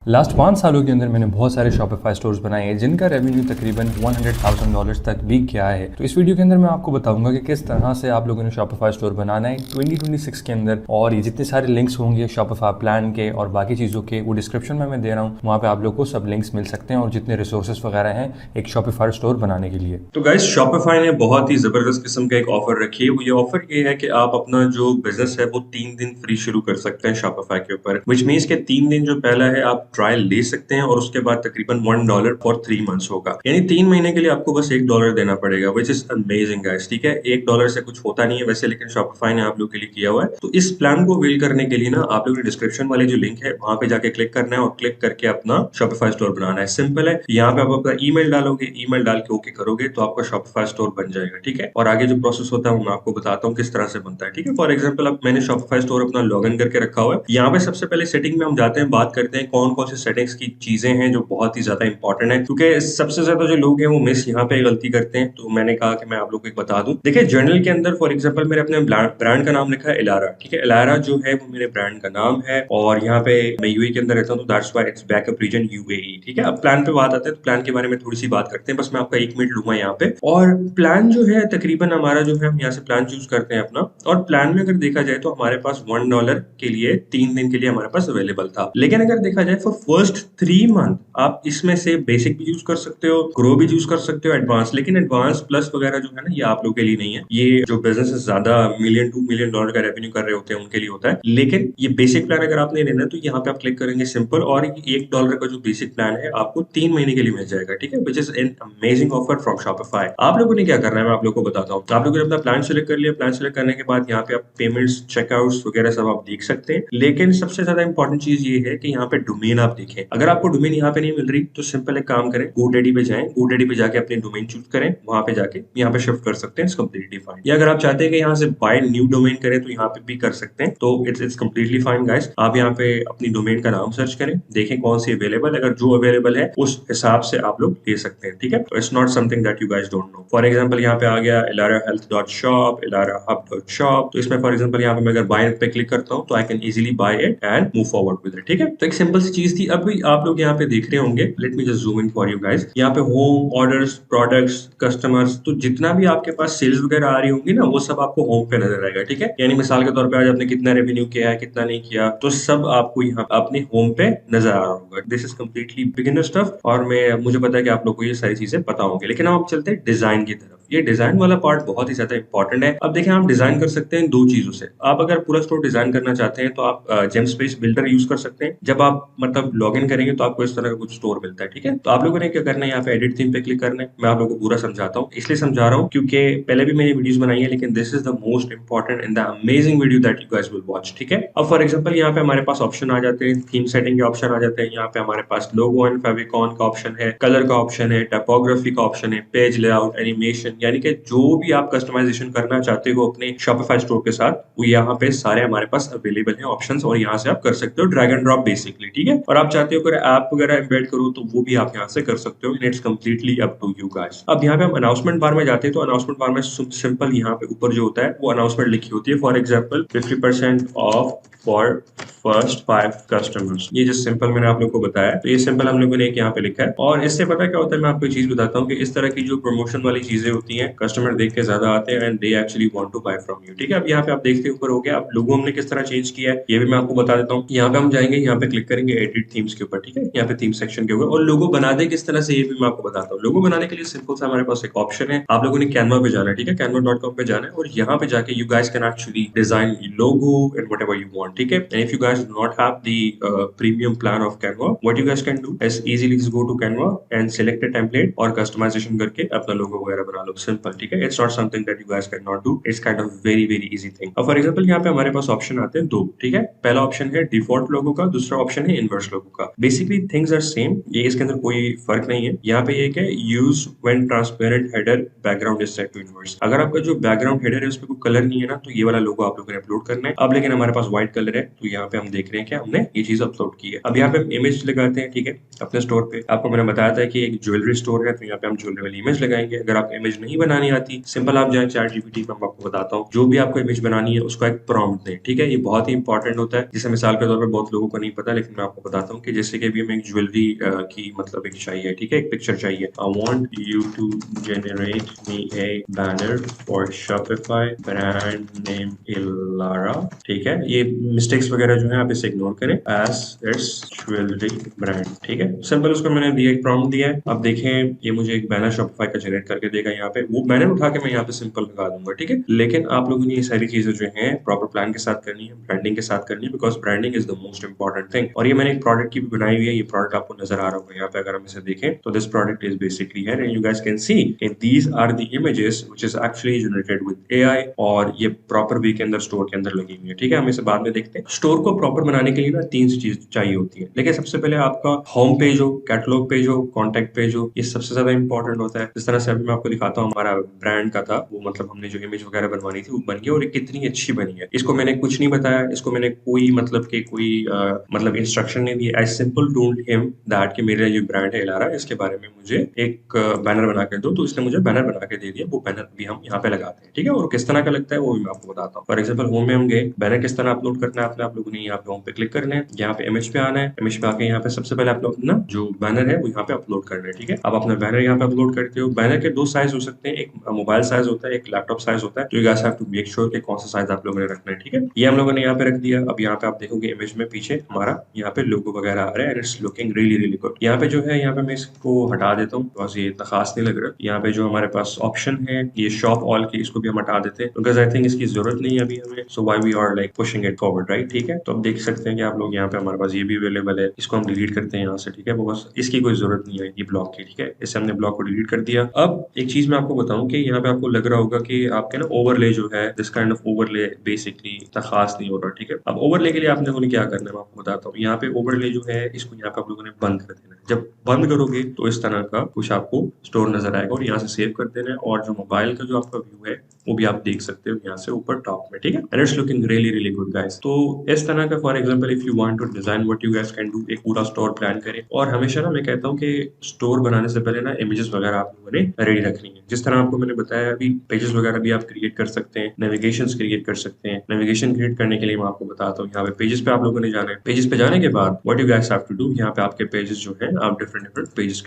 Last 5 सालों के अंदर मैंने बहुत सारे शॉपिफाई स्टोर्स बनाए हैं जिनका रेवेन्यू तकरीबन $100,000 तक भी गया है। तो इस वीडियो के अंदर मैं आपको बताऊंगा कि किस तरह से आप लोगों ने शॉपिफाई स्टोर बनाना है 2026 के अंदर, और ये जितने सारे लिंक्स होंगे शॉपिफाई प्लान के और बाकी चीज़ों के वो डिस्क्रिप्शन में मैं दे रहा हूँ, वहाँ पे आप लोग को सब लिंक्स मिल सकते हैं और जितने रिसोर्सेज वगैरह हैं एक शॉपिफाई स्टोर बनाने के लिए। तो गाइस शॉपिफाई ने बहुत ही जबरदस्त किस्म का एक ऑफर रखी है। वो ये ऑफर ये है कि आप अपना जो बिजनेस है वो 3 दिन फ्री शुरू कर सकते हैं शॉपिफाई के ऊपर, विच मीन्स के 3 दिन जो पहला है आप ट्रायल ले सकते हैं और उसके बाद तकरीबन $1 फॉर 3 मंथ्स होगा, यानी 3 महीने के लिए आपको बस $1 देना पड़ेगा, विच इज अमेजिंग गाइस। ठीक है, $1 से कुछ होता नहीं है वैसे, लेकिन शॉपिफाई ने आप लोग के लिए किया हुआ है। तो इस प्लान को अवेल करने के लिए ना आप लोग डिस्क्रिप्शन वाले जो लिंक है वहां पे जाके क्लिक करना है और क्लिक करके अपना शॉपिफाई स्टोर बनाना है। सिंपल है, यहाँ पे आप अपना ईमेल डालोगे, ईमेल डाल के ओके करोगे तो आपका शॉपिफाई स्टोर बन जाएगा। ठीक है, और आगे जो प्रोसेस होता है वो मैं आपको बताता हूँ किस तरह से बनता है। ठीक है, फॉर एग्जांपल अब मैंने शॉपिफाई स्टोर अपना लॉगिन करके रखा हुआ है। यहाँ पे सबसे पहले सेटिंग में हम जाते हैं, बात करते हैं कौन कौन सी सेटिंग्स की चीजें हैं जो बहुत ही ज्यादा इंपॉर्टेंट है, क्योंकि सबसे ज्यादा जो लोग हैं वो मिस यहाँ पे गलती करते हैं। तो मैंने कहा कि मैं आप लोग को एक बता दूं। देखिए, जर्नल के अंदर फॉर एग्जाम्पल मेरे अपने ब्रांड का नाम लिखा है इलारा। ठीक है, इलारा जो है वो मेरे ब्रांड का नाम है और यहाँ पे मैं यूएई के अंदर रहता हूँ, तो that's why it's backup reason UAE. ठीक है, अब प्लान पे बात आते हैं, तो प्लान के बारे में थोड़ी सी बात करते हैं, बस मैं आपका 1 मिनट लूंगा यहाँ पे। और प्लान जो है तकरीबन हमारा जो है, हम यहाँ से प्लान चूज करते हैं अपना, और प्लान में अगर देखा जाए तो हमारे पास $1 के लिए 3 दिन के लिए हमारे पास अवेलेबल था। लेकिन अगर देखा जाए फॉर फर्स्ट 3 मंथ आप इसमें से बेसिक भी यूज कर सकते हो, ग्रो भी यूज कर सकते हो, एडवांस। लेकिन एडवांस प्लस वगैरह जो है ना, ये आप लोग के लिए नहीं है। ये जो बिजनेस ज्यादा $1-2 million का रेवेन्यू कर रहे होते हैं उनके लिए होता है। लेकिन ये बेसिक प्लान अगर आपने लेना है तो यहाँ पे आप क्लिक करेंगे सिंपल, और $1 का जो बेसिक प्लान है आपको 3 महीने के लिए मिल जाएगा। ठीक है, which is an amazing offer from Shopify. आप लोगों ने क्या करना है मैं आप लोगों को बताता हूँ। आप लोगों ने अपना प्लान सेलेक्ट कर लिया, प्लान सेलेक्ट करने के बाद यहाँ पे आप पेमेंट्स, चेकआउट्स वगैरह सब आप देख सकते हैं। लेकिन सबसे ज्यादा इंपॉर्टेंट चीज ये है कि यहाँ पे डोमेन आप देखें। अगर आपको डोमेन यहाँ पे नहीं मिल रही तो सिंपल एक काम करें, GoDaddy पे जाएं, GoDaddy पे जाके अपनी डोमेन चूज करें, वहां पे जाके यहाँ पे शिफ्ट कर सकते हैं, इट्स कम्प्लीटली फाइन। या अगर आप चाहते हैं कि यहाँ से बाय न्यू डोमेन करें तो यहाँ पे भी कर सकते हैं, तो इट्स कम्प्लीटली फाइन गाइस। आप यहाँ पे अपनी डोमेन का नाम सर्च करें, देखें कौन सी अवेलेबल, अगर जो अवेलेबल है उस हिसाब से आप लोग ले सकते हैं। ठीक है, it's not something that you guys don't know. For example यहाँ पे आ गया ilarahealth.shop, ilarahub.shop। तो इसमें फॉर एग्जांपल यहाँ पे मैं अगर बाय पे क्लिक करता हूँ तो I can easily buy it and move forward with it. ठीक है, तो एक सिंपल सी चीज थी। अभी आप लोग यहाँ पे देख रहे होंगे, let me just zoom in for you guys. यहाँ पे होम, ऑर्डर्स, प्रोडक्ट्स, कस्टमर्स, तो जितना भी आपके पास सेल्स वगैरह आ रही होंगी ना वो सब आपको होम पे नजर आएगा। ठीक है, यानी मिसाल के तौर पे आज आपने कितना रेवेन्यू किया है, कितना नहीं किया, तो सब आपको यहाँ अपने होम पे नजर आ रहा होगा। This is completely beginner stuff, और मुझे पता है कि आप लोग को ये सारी चीजें पता होंगी। लेकिन अब चलते हैं डिजाइन की तरफ। ये डिजाइन वाला पार्ट बहुत ही ज्यादा इंपॉर्टेंट है। अब देखिए, आप डिजाइन कर सकते हैं 2 चीजों से। आप अगर पूरा स्टोर डिजाइन करना चाहते हैं तो आप जेम स्पेस बिल्डर यूज कर सकते हैं। जब आप मतलब लॉग इन करेंगे तो आपको इस तरह का कुछ स्टोर मिलता है। ठीक है, तो आप लोगों ने क्या करना है, यहाँ पे एडिट थीम पे क्लिक करना है। मैं आप लोगों को पूरा समझाता हूँ, इसलिए समझा रहा हूँ क्योंकि पहले भी मैंने वीडियोस बनाई है, लेकिन this is the most important in the amazing video that you guys will watch. ठीक है, अब फॉर एग्जांपल यहाँ पे हमारे पास ऑप्शन आ जाते हैं, थीम सेटिंग के ऑप्शन आ जाते हैं। यहाँ पे हमारे पास लोगो एंड फेविकॉन का ऑप्शन है, कलर का ऑप्शन है, टाइपोग्राफी का ऑप्शन है, पेज लेआउट, एनिमेशन, यानी कि जो भी आप कस्टमाइजेशन करना चाहते हो अपने शॉपिफाई स्टोर के साथ, वो यहाँ पे सारे हमारे पास अवेलेबल है ऑप्शंस, और यहाँ से आप कर सकते हो ड्रैग एंड ड्रॉप बेसिकली। ठीक है, और आप चाहते हो अगर ऐप वगैरह एम्बेड करो तो वो भी आप यहाँ से कर सकते हो, it's completely up to you guys. अब यहाँ पे हम अनाउंसमेंट बार में जाते हैं, तो अनाउंसमेंट बार में सिंपल यहाँ पे ऊपर जो होता है वो अनाउंसमेंट लिखी होती है। For example 50% of for first 5 customers. ये जो सिंपल मैंने आप लोग को बताया, तो ये सिंपल हम लोगों ने एक यहाँ पे लिखा है। और इससे पता क्या होता है, मैं आपको एक चीज बताता हूँ कि इस तरह की जो प्रमोशन वाली चीजें होती हैं, कस्टमर देख के ज्यादा आते हैं and they actually want to buy from you. ठीक है, अब यहाँ पे आप देखते हैं ऊपर हो गया। अब लोगो हमने किस तरह चेंज किया है ये भी मैं आपको बता देता हूँ। यहाँ पे हम जाएंगे, यहाँ पे क्लिक करेंगे एडिट थीम्स के ऊपर। ठीक है, यहाँ पे थीम सेक्शन के ऊपर, और लोगो बना दे किस तरह से ये भी मैं आपको बताता हूँ। लोगो बनाने के लिए सिंपल सा हमारे पास एक ऑप्शन है, आप लोगों ने कैनवा पे जाना है। ठीक है, canva.com पे जाना है, और यहाँ पे जाके you guys can actually design logo and whatever you want. ठीक है, and if you guys do not have the premium plan of Canva, what you guys can do is easily just go to Canva and select a template और customization करके अपना logo वगैरह बना लो। Simple, ठीक है, it's not something that you guys can not do, it's kind of very very easy thing. अब for example यहाँ पे हमारे पास ऑप्शन आते हैं 2। ठीक है, पहला ऑप्शन है डिफॉल्ट लोगो का, दूसरा ऑप्शन है इनवर्स लोगो का। बेसिकली थिंग्स आर सेम, ये इसके अंदर कोई फर्क नहीं है। यहाँ पे एक है use when transparent header background is set to inverse. अगर आपका जो बैकग्राउंड हेडर है उस पर कोई कलर नहीं है ना, तो ये वाला लोगो आप लोगों ने अपलोड करना है। अब लेकिन हमारे पास व्हाइट कलर है, तो यहाँ पे हम देख रहे हैं कि हमने ये चीज अपलोड की है। अब यहाँ पे हम इमेज लगाते हैं, ठीक है, अपने स्टोर पे। आपको मैंने बताया था कि एक ज्वेलरी स्टोर है, तो यहाँ पे हम ज्वेलरी वाली इमेज लगाएंगे। अगर आपको इमेज नहीं बनानी आती, सिंपल आप जाए चैट जीपीटी पे, मैं आपको बताता हूँ, जो भी आपको इमेज बनानी है उसको एक प्रॉम्प्ट दें, ठीक है। ये बहुत ही इंपॉर्टेंट होता है। जैसे मिसाल के तौर पर बहुत लोगों को नहीं पता, लेकिन मैं आपको बताता हूँ कि जैसे कि अभी हमें एक ज्वेलरी की मतलब एक चाहिए, ठीक है, एक पिक्चर चाहिए। I want you to generate me a banner for Shopify brand name Ilara, ठीक है। ये मिस्टेक्स वगैरह जो है आप इसे इग्नोर करें, एज इट्स ज्वेलरी ब्रांड, ठीक है। सिंपल उसको मैंने दिया, एक प्रॉम्प्ट दिया है। अब देखें ये मुझे एक बैनर शॉपिफाई का जनरेट करके देगा। यहाँ पे वो बैनर उठा के मैं यहाँ पे सिंपल लगा दूंगा, ठीक है। लेकिन आप लोगों ने ये सारी चीजें जो है प्रॉपर प्लान के साथ करनी है, ब्रांडिंग के साथ करनी है, because branding is the most important thing. और ये मैंने एक प्रोडक्ट की भी बनाई हुई है। ये प्रोडक्ट आपको नजर आ रहा होगा यहाँ पे, अगर हम इसे देखें तो दिस प्रोडक्ट इज बेसिकली है, and you guys can see these are the images which is actually generated with AI, और ये प्रॉपर वे के अंदर स्टोर के अंदर लगी हुई है, ठीक है। हम इसे बाद में देखते हैं। स्टोर को प्रॉपर बनाने के लिए ना 3 चीज चाहिए होती है। लेकिन सबसे पहले आपका होम पेज हो, कैटलॉग पेज हो, कॉन्टैक्ट पेज हो, ये सबसे ज्यादा इंपॉर्टेंट होता है। जिस तरह से अभी मैं आपको दिखाता हूँ, हमारा ब्रांड का था वो, मतलब हमने जो इमेज वगैरह बनवानी थी वो बन गई, और ये कितनी अच्छी बनी है। इसको मैंने कुछ नहीं बताया, इसको मैंने कोई मतलब कि कोई मतलब इंस्ट्रक्शन नहीं दिया। I simple told him that कि मेरा जो ब्रांड है इलारा, इसके बारे में मुझे एक बैनर बना के दो। तो इसने मुझे बैनर बना के दे दिया। वो बैनर भी हम यहाँ पे लगाते हैं, ठीक है। और किस तरह का लगता है वो भी मैं आपको बताता हूँ। फॉर एग्जाम्पल होम में हम गए, बैनर किस तरह अपलोड करना है आपने, आप लोगों ने यहाँ पे होम पे क्लिक करना है, यहाँ पे इमेज पे आना है, इमेज पे आके यहाँ पे सबसे पहले आप लोग अपना जो बैनर है वो यहाँ पे अपलोड करना है, ठीक है। अब अपना बैनर यहाँ पे अपलोड करते हो। बैनर के 2 साइज हो सकते हैं, एक मोबाइल साइज होता है, एक लैपटॉप साइज होता है। तो you guys have to make sure कि कौन सा साइज आप लोगों ने रखना है, ठीक है। ये हम लोगों ने यहाँ पे रख दिया। अब यहाँ पे आप देखोगे इमेज में पीछे हमारा यहाँ पे लोगो वगैरह आ रहा है, and it's looking really really good. यहाँ पे जो है, यहाँ पे मैं इसको हटा देता हूँ, बिकॉज ये इतना खास नहीं लग रहा। यहाँ पे जो हमारे पास ऑप्शन है ये शॉप ऑल की, इसको भी हम हटा देते हैं, बिकॉज आई थिंक इसकी जरूरत नहीं है अभी हमें। So why we are like pushing it forward, right, ठीक है। तो अब देख सकते हैं कि आप लोग यहाँ पे हमारे पास ये भी अवेलेबल है। इसको हम डिलीट करते हैं यहाँ से, ठीक है, बिकॉज इसकी कोई जरूरत नहीं है ये ब्लॉक की, ठीक है। इससे हमने ब्लॉक को डिलीट कर दिया। अब एक चीज मैं आपको बताऊं कि यहाँ पे आपको लग रहा होगा कि आपके ना ओवरले जो है, this kind of overlay basically इतना खास नहीं हो रहा, ठीक है। अब ओवरले के लिए आप लोगों ने क्या करना है मैं आपको बताता हूँ। यहाँ पे ओवरले जो है, इसको यहाँ पे आप लोगों ने बंद कर देना है। जब बंद करोगे तो इस तरह का कुछ आपको स्टोर नजर आएगा, और यहाँ से सेव कर देना है। और जो मोबाइल का जो आपका व्यू है वो भी आप देख सकते हो यहाँ से ऊपर टॉप में, ठीक है। And it's looking really really good guys. तो इस तरह का for example if you want to design what you guys can do, एक पूरा स्टोर प्लान करें। और हमेशा ना मैं कहता हूँ कि स्टोर बनाने से पहले ना इमेजेस वगैरह आप लोगों ने रेडी रखनी है। जिस तरह आपको मैंने बताया, अभी पेजेस वगैरह भी आप क्रिएट कर सकते हैं, नेविगेशन क्रिएट कर सकते हैं। नेविगेशन क्रिएट करने के लिए मैं आपको बताता हूँ, यहाँ पे पेजेस पे आप लोगों ने जाना है। पेजेस पे जाने के बाद what you guys have to do, यहाँ पे आपके पेजेस जो है आप डिफरेंट डिफरेंट पेजेस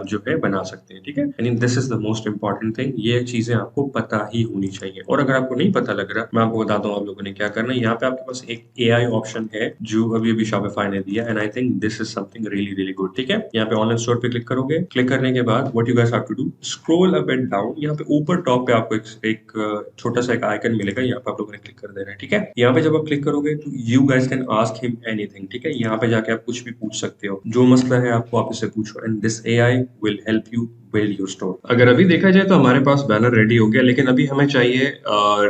जो है बना सकते हैं, ठीक है। And this is the most important thing, ये चीजें आपको पता ही होनी चाहिए। और अगर आपको नहीं पता लग रहा, मैं आपको बताता हूँ आप लोगों ने क्या करना है। यहाँ पे आपके पास एक एआई ऑप्शन है जो अभी अभी शॉपिफाई ने दिया, and I think this is something really really good, ठीक है। यहाँ पे ऑनलाइन स्टोर पे क्लिक करोगे। क्लिक करने के बाद what you guys have to do, scroll up and down. यहाँ पे ऊपर टॉप पे आपको एक छोटा सा एक आइकन मिलेगा, यहाँ पे आप लोगों ने क्लिक कर देना है, ठीक है। यहाँ पे जब आप क्लिक करोगे तो you guys can ask him anything, ठीक है। यहाँ पे जाके आप कुछ भी पूछ सकते हो, जो मसला है आपको आप इससे पूछो, and this AI will help you build your store. अगर अभी देखा जाए तो हमारे पास बैनर रेडी हो गया, लेकिन अभी हमें चाहिए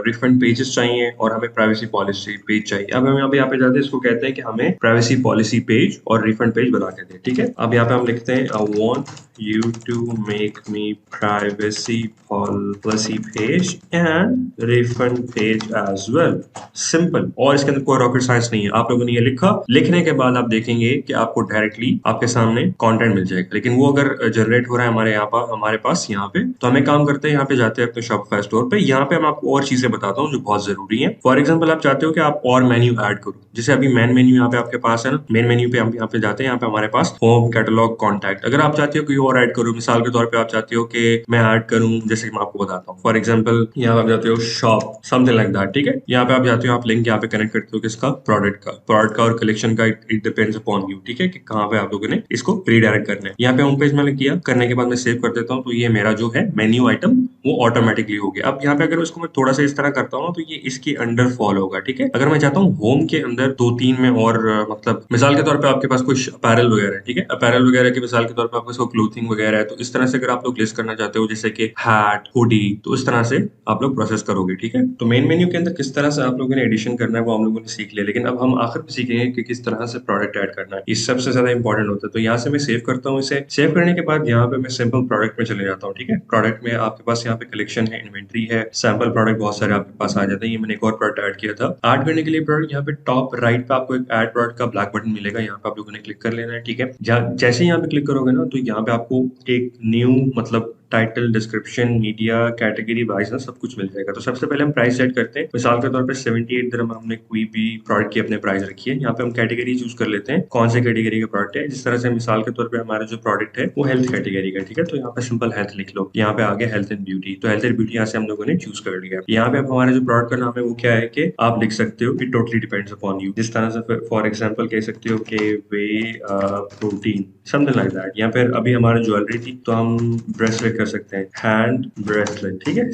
डिफरेंट पेजेस चाहिए, और हमें प्राइवेसी पॉलिसी पेज चाहिए। अब हम यहाँ पे जाते हैं, इसको कहते हैं कि हमें प्राइवेसी पॉलिसी पेज और रिफंड पेज बना के दे, ठीक है। अब यहाँ पे हम लिखते हैं I want you to make me privacy policy page and refund page as well, simple. और इसके अंदर कोई रॉकेट साइंस नहीं है। आप लोगों ने ये लिखा, लिखने के बाद आप देखेंगे कि आपको डायरेक्टली आपके सामने कंटेंट मिल जाएगा। लेकिन वो अगर जनरेट हो रहा है हमारे पास यहाँ पे, तो हमें काम करते हैं, यहाँ पे जाते हैं अपने शॉपिफाई स्टोर पे। यहाँ पे मैं आपको और चीजें बताता हूँ जो बहुत जरूरी है। फॉर एग्जाम्पल आप चाहते हो कि आप और मेन्यू ऐड करो, जैसे अभी मेन मेन्यू यहाँ पे आपके पास है ना, मेन मेन्यू पे हम यहाँ पे जाते हैं। यहाँ पे हमारे पास होम, कैटलॉग, कॉन्टैक्ट। अगर आप चाहते हो कोई और ऐड करो, मिसाल के तौर पे आप चाहते हो कि मैं ऐड करूँ, जैसे कि मैं आपको बताता हूँ। फॉर एग्जाम्पल यहाँ पे आप जाते हो शॉप, समथिंग लाइक दैट, ठीक है। यहाँ पे आप जाते हो, आप लिंक यहाँ पे कनेक्ट करते हो किसका, प्रोडक्ट का और कलेक्शन का। इट डिपेंड्स अपॉन यू, ठीक है, कि कहाँ पे आप लोगों ने इसको रीडायरेक्ट करना है। यहाँ पे होम पेज मैंने किया, करने के बाद मैं सेव कर देता हूँ, तो ये मेरा जो है मेन्यू आइटम वो ऑटोमेटिकली हो गया। अब यहाँ पे अगर इसको मैं थोड़ा सा इस तरह करता हूँ तो ये इसके अंडर फॉल होगा, ठीक है। अगर मैं चाहता हूँ होम के अंदर 2-3 में और मतलब मिसाल के तौर पे आपके पास कुछ अपैरल वगैरह है, ठीक है, अपैरल वगैरह की मिसाल के तौर पे आपके क्लोथिंग वगैरह है, तो इस तरह से अगर आप लोग लिस्ट करना चाहते हो, जैसे कि हैट, हुडी, तो इस तरह से आप लोग प्रोसेस करोगे, ठीक है। तो मेन मेन्यू के अंदर किस तरह से आप लोगों ने एडिशन करना है वो हम लोगों ने सीख लिया, लेकिन अब हम आखिर में सीखेंगे कि किस तरह से प्रोडक्ट ऐड करना है। ये सबसे ज्यादा इंपॉर्टेंट होता है। तो यहाँ से मैं सेव करता हूँ इसे। सेव करने के बाद यहाँ पे मैं सिंपल प्रोडक्ट में चले जाता हूँ, ठीक है। प्रोडक्ट में आपके पास यहाँ यहाँ पे कलेक्शन है, इन्वेंट्री है, सैंपल प्रोडक्ट बहुत सारे आपके पास आ जाते हैं। ये मैंने एक और प्रोडक्ट ऐड किया था। ऐड करने के लिए प्रोडक्ट यहाँ पे टॉप राइट पे आपको एक ऐड प्रोडक्ट का ब्लैक बटन मिलेगा, यहाँ पे आप लोगों ने क्लिक कर लेना है, ठीक है। जैसे ही यहाँ पे क्लिक करोगे ना, तो यहाँ पे आपको एक न्यू मतलब title, description, media, category wise ना सब कुछ मिल जाएगा। तो सबसे पहले हम प्राइस सेट करते हैं। मिसाल के तौर पे 78 दिरहम हमने कोई भी प्रोडक्ट की अपने प्राइस रखी है। यहाँ पे हम कैटेगरी चूज कर लेते हैं, कौन से कैटेगरी का प्रोडक्ट है। जिस तरह से मिसाल के तौर पे हमारा जो प्रोडक्ट है वो हेल्थ कैटेगरी का, ठीक है। तो यहाँ पे सिंपल हेल्थ लिख लो, यहाँ पे आगे हेल्थ एंड ब्यूटी। तो हेल्थ एंड ब्यूटी यहाँ से हम लोगों ने चूज कर लिया। यहाँ पे अब हमारा जो प्रोडक्ट का नाम है वो क्या है कि आप लिख सकते हो, it totally depends upon you. जिस तरह से फॉर एग्जाम्पल कह सकते हो कि वे प्रोटीन, समथिंग लाइक दैट। यहाँ पे अभी हमारा ज्वेलरी थी तो हम ब्रेसलेट कर सकते हैं, हैंड ब्रेसलेट, ठीक है।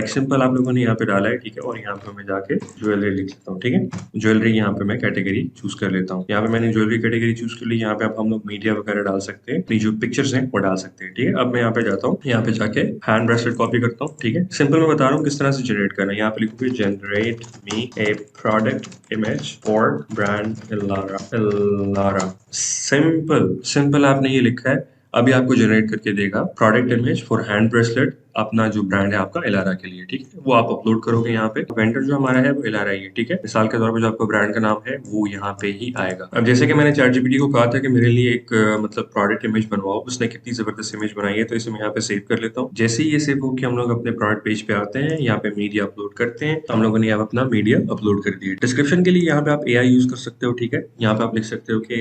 सिंपल आप लोगों ने यहाँ पे डाला है, ठीक है। और यहाँ पे मैं जाके ज्वेलरी लिख लेता हूँ, ठीक है। ज्वेलरी यहाँ पे मैं कैटेगरी चूज कर लेता हूँ। यहाँ पे मैंने ज्वेलरी कैटेगरी चूज कर ली। यहाँ पे अब हम लोग मीडिया वगैरह डाल सकते हैं, अपनी जो पिक्चर्स हैं वो डाल सकते हैं, ठीक है। अब मैं यहाँ पे जाता हूँ, यहाँ पे जाके हैंड ब्रेसलेट कॉपी करता हूँ, ठीक है। सिंपल मैं बता रहा हूँ किस तरह से जनरेट करना है। यहाँ पे लिखोगे generate me a product image for brand Ilara. Simple आपने ये लिखा है। अभी आपको जनरेट करके देगा product image for hand bracelet, अपना जो ब्रांड है आपका इलारा के लिए, ठीक है। वो आप अपलोड करोगे यहाँ पे। वेंडर जो हमारा है वो इलारा ही है, ठीक है। मिसाल के तौर पे जो आपका ब्रांड का नाम है वो यहाँ पे ही आएगा। अब जैसे कि मैंने ChatGPT को कहा था कि मेरे लिए एक मतलब प्रोडक्ट इमेज बनवाओ, उसने कितनी जबरदस्त इमेज बनाई है। तो इसे मैं यहाँ पे सेव कर लेता हूँ। जैसे ही ये सेव हो कि हम लोग अपने प्रोडक्ट पेज पे आते हैं, यहाँ पे मीडिया अपलोड करते हैं, तो हम लोगों ने यहाँ अपना मीडिया अपलोड कर दिया। डिस्क्रिप्शन के लिए यहाँ पे आप AI यूज कर सकते हो, ठीक है। यहाँ पे आप लिख सकते हो कि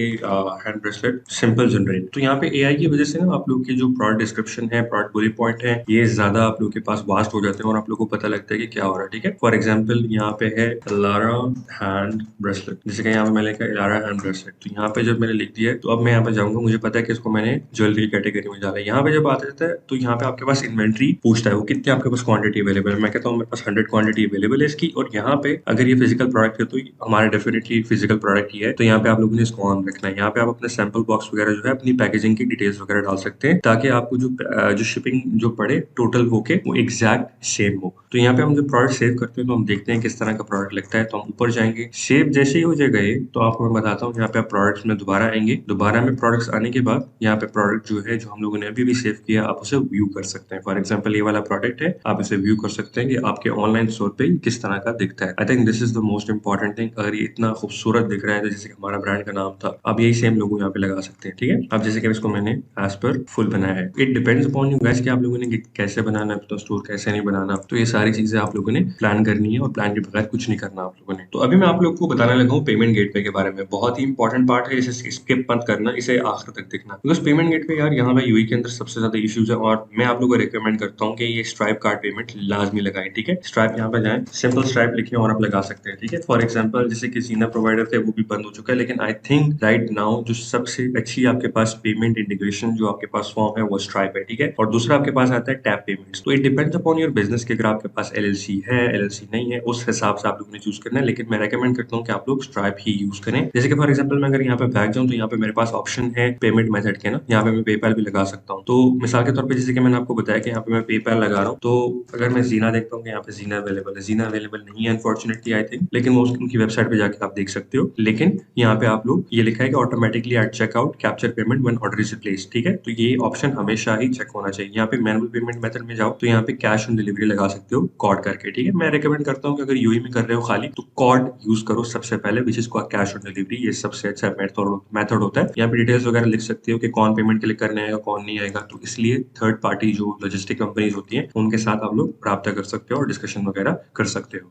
हैंड ब्रेसलेट सिंपल जनरेट। तो यहाँ पे AI की वजह से ना आप लोग की जो प्रोडक्ट डिस्क्रिप्शन है, प्रोडक्ट बुलेट पॉइंट है, ये ज्यादा आप लोग के पास वास्ट हो जाते हैं और आप लोगों को पता लगता है कि क्या हो रहा है, ठीक है। फॉर एग्जाम्पल यहाँ पे है लारा हैंड ब्रेसलेट, जैसे कि यहाँ पे मैं लिखा है लारा हैंड ब्रेसलेट। तो यहाँ पे जब मैंने लिख दिया है तो अब मैं यहाँ पे जाऊंगा, मुझे पता है कि इसको मैंने ज्वेलरी कैटेगरी में डाला है। यहाँ पे जब आता जाता है तो यहाँ पे आपके पास इन्वेंट्री पूछता है, वो कितने आपके पास क्वांटिटी अवेलेबल है। मैं कहता हूँ मेरे पास 100 क्वांटिटी अवेलेबल है इसकी। और यहाँ पे अगर ये फिजिकल प्रोडक्ट है तो हमारा डेफिनेटली फिजिकल प्रोडक्ट ही है। तो यहाँ पे आप लोगों ने इसको ऑन रखना है। यहाँ पे आप अपने सैंपल बॉक्स वगैरह जो है अपनी पैकेजिंग की डिटेल्स वगैरह डाल सकते हैं, ताकि आपको जो शिपिंग जो पड़े टोटल होके वो एग्जैक्ट सेम हो। तो यहाँ पे हम जब प्रोडक्ट सेव करते हैं तो हम देखते हैं किस तरह का प्रोडक्ट लगता है। तो हम ऊपर जाएंगे, सेव जैसे ही हो जाएगा ये, तो आपको मैं बताता हूँ। यहाँ पे आप प्रोडक्ट्स में दोबारा आएंगे। दोबारा में प्रोडक्ट्स आने के बाद यहाँ पे प्रोडक्ट जो है जो हम लोगों ने अभी भी सेव किया, आप उसे व्यू कर सकते हैं। फॉर एग्जाम्पल ये वाला प्रोडक्ट है, आप इसे व्यू कर सकते हैं कि आपके ऑनलाइन स्टोर पे किस तरह का दिखता है। आई think this is the most important thing. अगर ये इतना खूबसूरत दिख रहा है तो जैसे हमारा ब्रांड का नाम था, आप यही सेम लोगो यहाँ पे लगा सकते हैं, ठीक है। अब जैसे कि इसको मैंने एज पर फुल बनाया है। It depends upon you guys कि आप लोगों ने कैसे बनाना है, तो स्टोर कैसे नहीं बनाना। तो ये सारी चीजें आप लोगों ने प्लान करनी है और प्लान के बगैर कुछ नहीं करना आप लोगों ने। तो अभी मैं आप लोग को बताने लगा हूँ पेमेंट गेटवे के बारे में। बहुत ही इंपॉर्टेंट पार्ट है, इसे स्किप मत करना, इसे आखिर तक देखना। बिकॉज पेमेंट गेटवे यार यहाँ पे यूएई के अंदर सबसे ज्यादा इश्यूज है और मैं आप लोगों को रिकमेंड करता हूँ कि ये स्ट्राइप कार्ड पेमेंट लाजमी लगाएं, ठीक है। स्ट्राइप यहाँ पे जाएं, सिंपल स्ट्राइप लिखें और आप लगा सकते हैं, ठीक है। फॉर एग्जाम्पल जैसे कि जीना प्रोवाइडर थे वो भी बंद हो चुका है, लेकिन आई थिंक राइट नाउ जो सबसे अच्छी आपके पास पेमेंट इंटीग्रेशन जो आपके पास फॉर्म है वो स्ट्राइप है, ठीक है। और दूसरा आपके पास आता है टैप पेमेंट्स। तो it depends upon your business कि अगर आपके पास LLC है, LLC नहीं है, उस हिसाब से आप लोगों ने चूज करना है। लेकिन मैं रेकमेंड करता हूँ कि आप लोग स्ट्राइप ही यूज करें। जैसे कि फॉर एग्जांपल मैं अगर यहाँ पे बैक जाऊँ तो यहाँ पे मेरे पास ऑप्शन है पेमेंट मेथड के ना, यहाँ पे मैं पेपैल भी लगा सकता हूँ। तो मिसाल के तौर पे जैसे कि मैंने आपको बताया कि यहाँ पे मैं पेपैल लगा रहा हूँ, तो अगर मैं जीना देखता हूँ कि यहाँ पे जीना अवेलेबल है, जीना अवेलेबल नहीं है अनफॉर्चुनेटली आई थिंक, लेकिन वो उनकी वेबसाइट पे जाके आप देख सकते हो। लेकिन यहाँ पे आप लोग ये लिखा है कि automatically at checkout capture payment when order is placed, ठीक है। तो ये ऑप्शन हमेशा ही चेक होना चाहिए। यहाँ पे मैनुअल पेमेंट मेथड में जाओ तो यहाँ पे कैश ऑन डिलीवरी लगा सकते हो कॉर्ड करके, ठीक है। मैं रिकमेंड करता हूँ कि अगर यूएई में कर रहे हो खाली तो कॉर्ड यूज करो सबसे पहले, which is cash on delivery. ये सबसे अच्छा मेथड होता है। यहाँ पे डिटेल्स वगैरह लिख सकते हो कि कौन पेमेंट के लिए करने आएगा, कौन नहीं आएगा। तो इसलिए थर्ड पार्टी जो लॉजिस्टिक कंपनीज होती हैं उनके साथ आप लोग राब्ता कर सकते हो और डिस्कशन वगैरह कर सकते हो।